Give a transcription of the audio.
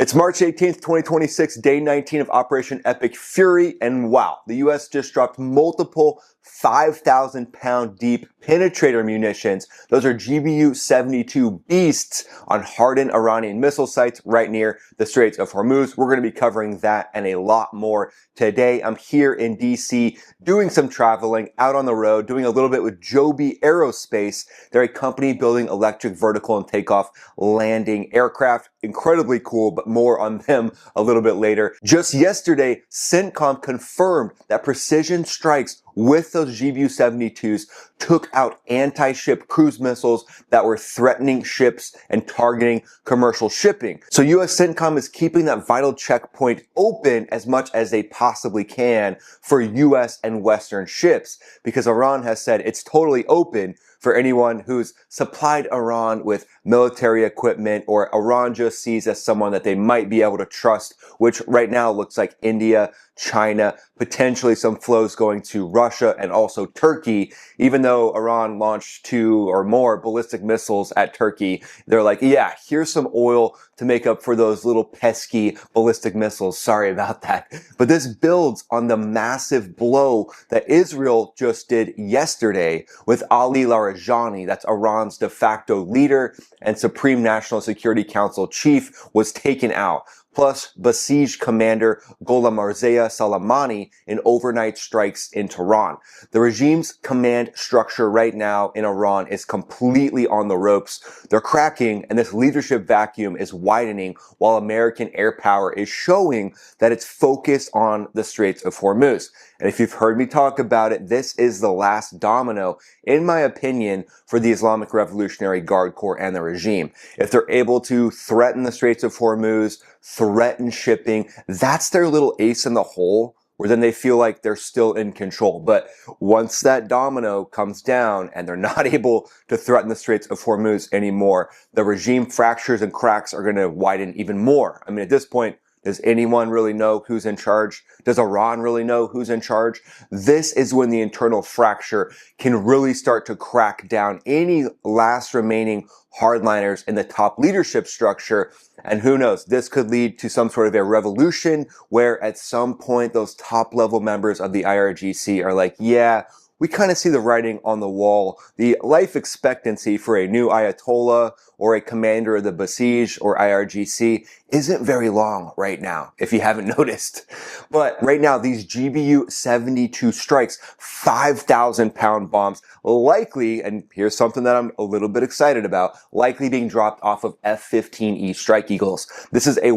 It's March 18th, 2026, day 19 of Operation Epic Fury, and wow, the US just dropped multiple 5,000-pound deep penetrator munitions. Those are GBU-72 beasts on hardened Iranian missile sites right near the Straits of Hormuz. We're going to be covering that and a lot more today. I'm here in DC doing some traveling, out on the road, doing a little bit with Joby Aerospace. They're a company building electric vertical and takeoff landing aircraft. Incredibly cool, but more on them a little bit later. Just yesterday, CENTCOM confirmed that precision strikes with those GBU-72s took out anti-ship cruise missiles that were threatening ships and targeting commercial shipping. So US CENTCOM is keeping that vital checkpoint open as much as they possibly can for US and Western ships, because Iran has said it's totally open for anyone who's supplied Iran with military equipment or Iran just sees as someone that they might be able to trust, which right now looks like India, China, potentially some flows going to Russia and also Turkey. Even though Iran launched 2 or more ballistic missiles at Turkey, they're like, yeah, here's some oil to make up for those little pesky ballistic missiles. Sorry about that. But this builds on the massive blow that Israel just did yesterday with Ali Larijani. That's Iran's de facto leader and Supreme National Security Council chief, was taken out. Plus Basij commander Gholam Marzea Soleimani in overnight strikes in Tehran. The regime's command structure right now in Iran is completely on the ropes. They're cracking, and this leadership vacuum is widening while American air power is showing that it's focused on the Straits of Hormuz. And if you've heard me talk about it, this is the last domino, in my opinion, for the Islamic Revolutionary Guard Corps and the regime. If they're able to threaten the Straits of Hormuz, threaten shipping, that's their little ace in the hole, where then they feel like they're still in control. But once that domino comes down and they're not able to threaten the Straits of Hormuz anymore, the regime fractures and cracks are going to widen even more. I mean, at this point, does anyone really know who's in charge? Does Iran really know who's in charge? This is when the internal fracture can really start to crack down any last remaining hardliners in the top leadership structure. And who knows, this could lead to some sort of a revolution where at some point those top level members of the IRGC are like, yeah, we kind of see the writing on the wall. The life expectancy for a new Ayatollah or a commander of the Basij or IRGC isn't very long right now, if you haven't noticed. But right now, these GBU-72 strikes, 5,000-pound bombs, likely, and here's something that I'm a little bit excited about, likely being dropped off of F-15E Strike Eagles. This is a